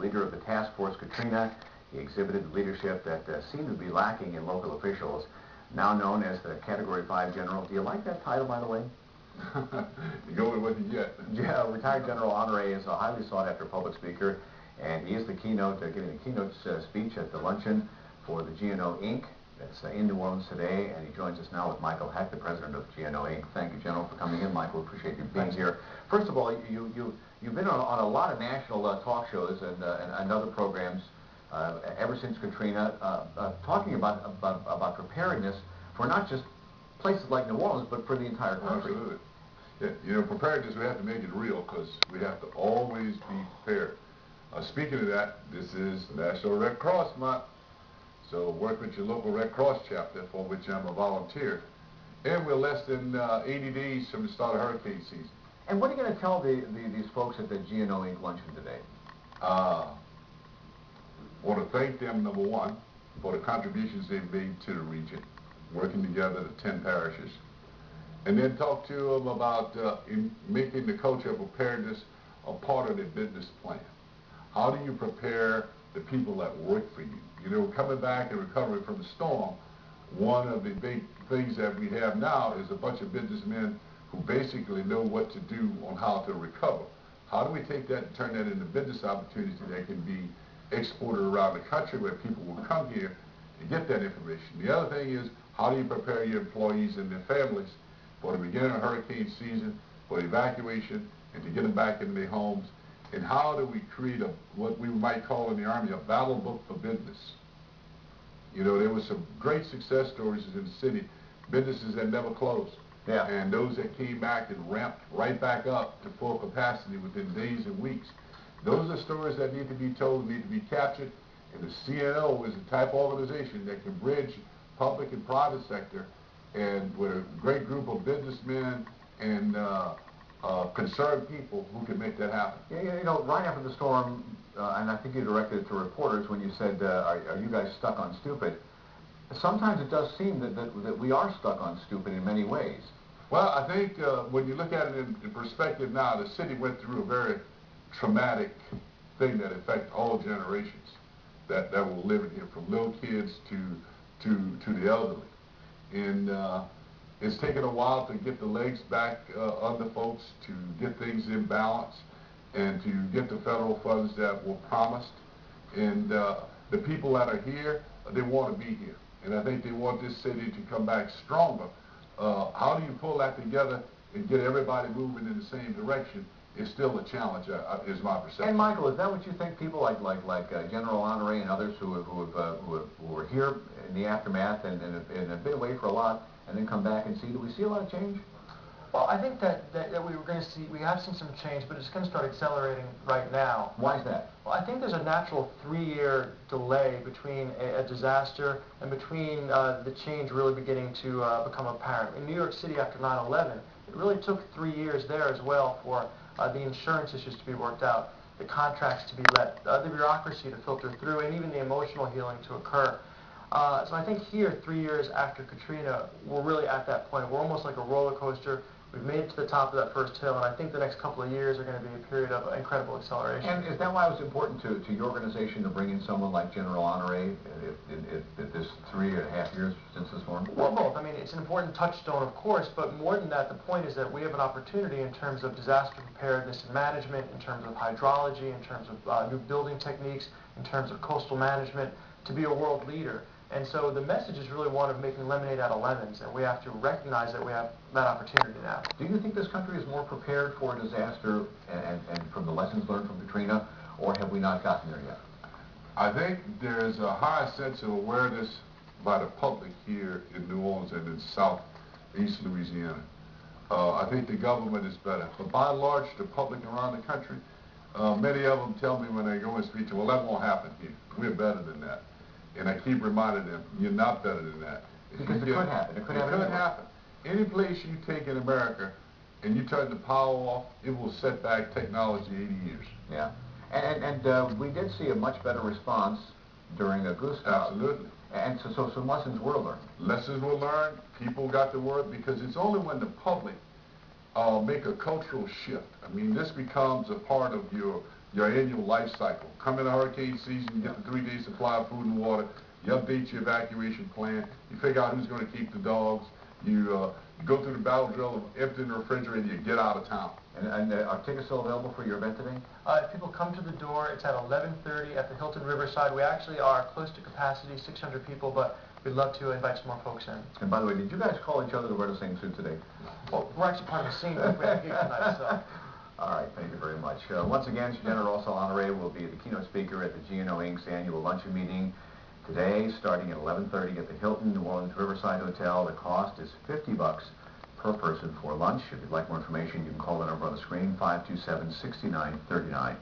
leader of the task force Katrina. He exhibited leadership that seemed to be lacking in local officials. Now known as the Category 5 General. Do you like that title, by the way? You go with what you get. Yeah, retired General Honore is a highly sought-after public speaker, and he is the keynote, giving a keynote speech at the luncheon for the GNO Inc. It's in New Orleans today, and he joins us now with Michael Heck, the president of GNO Inc. Thank you, General, for coming in. Michael, appreciate you being here. First of all, you've been on a lot of national talk shows and other programs ever since Katrina, talking about preparedness for not just places like New Orleans, but for the entire country. Absolutely. Yeah, you know, preparedness, we have to make it real because we have to always be prepared. Speaking of that, this is National Red Cross Month. So work with your local Red Cross chapter, for which I'm a volunteer. And we're less than 80 days from the start of hurricane season. And what are you going to tell these folks at the GNO Inc. luncheon today? I want to thank them, number one, for the contributions they've made to the region, working together, the 10 parishes. And then talk to them about making the culture of preparedness a part of their business plan. How do you prepare the people that work for you? You know, coming back and recovering from the storm, one of the big things that we have now is a bunch of businessmen who basically know what to do on how to recover. How do we take that and turn that into business opportunities that can be exported around the country where people will come here to get that information? The other thing is, how do you prepare your employees and their families for the beginning of hurricane season, for evacuation, and to get them back into their homes? And how do we create what we might call in the Army a battle book for business? You know, there were some great success stories in the city, businesses that never closed. Yeah. And those that came back and ramped right back up to full capacity within days and weeks. Those are stories that need to be told, need to be captured. And the CNO is the type of organization that can bridge public and private sector, and with a great group of businessmen and concerned people who can make that happen. Yeah, you know, right after the storm, and I think you directed it to reporters when you said, are you guys stuck on stupid? Sometimes it does seem that we are stuck on stupid in many ways. Well, I think when you look at it in perspective now, the city went through a very traumatic thing that affected all generations that were living here, from little kids to the elderly. And it's taken a while to get the legs back under folks, to get things in balance, and to get the federal funds that were promised. And the people that are here, they want to be here. And I think they want this city to come back stronger. How do you pull that together and get everybody moving in the same direction is still a challenge, is my perception. And Michael, is that what you think people like General Honore and others who were here in the aftermath and have been away for a lot and then come back and see, do we see a lot of change? Well, I think that we have seen some change, but it's going to start accelerating right now. Why is that? Well, I think there's a natural 3-year delay between a disaster and between the change really beginning to become apparent. In New York City after 9/11, it really took 3 years there as well for the insurance issues to be worked out, the contracts to be let, the bureaucracy to filter through, and even the emotional healing to occur. So I think here, 3 years after Katrina, we're really at that point. We're almost like a roller coaster. We've made it to the top of that first hill, and I think the next couple of years are going to be a period of incredible acceleration. And is that why it was important to your organization to bring in someone like General Honore in this 3.5 years since the storm? Well, both. I mean, it's an important touchstone, of course, but more than that, the point is that we have an opportunity in terms of disaster preparedness and management, in terms of hydrology, in terms of new building techniques, in terms of coastal management, to be a world leader. And so the message is really one of making lemonade out of lemons, and we have to recognize that we have that opportunity now. Do you think this country is more prepared for a disaster and from the lessons learned from Katrina, or have we not gotten there yet? I think there's a high sense of awareness by the public here in New Orleans and in southeast Louisiana. I think the government is better. But by and large, the public around the country, many of them tell me when they go and speak to, well, that won't happen here. We're better than that. And I keep reminding them, you're not better than that. Because it could happen. It could happen. Any place you take in America and you turn the power off, it will set back technology 80 years. Yeah. And we did see a much better response during Gustav. Absolutely. And so some lessons were learned. Lessons were learned. People got the word, because it's only when the public make a cultural shift. I mean, this becomes a part of your your annual life cycle. Come in the hurricane season, you get the 3-day supply of food and water, you update your evacuation plan, you figure out who's going to keep the dogs, you go through the battle drill of emptying the refrigerator, and you get out of town. And are tickets still available for your event today? If people come to the door, it's at 11:30 at the Hilton Riverside. We actually are close to capacity, 600 people, but we'd love to invite some more folks in. And by the way, did you guys call each other to wear the same suit today? Well, we're actually part of a scene that we have here tonight, so. All right, thank you very much. Once again, General Russell Honore will be the keynote speaker at the GNO Inc.'s annual luncheon meeting today, starting at 11:30 at the Hilton New Orleans Riverside Hotel. The cost is $50 per person for lunch. If you'd like more information, you can call the number on the screen, 527-6939.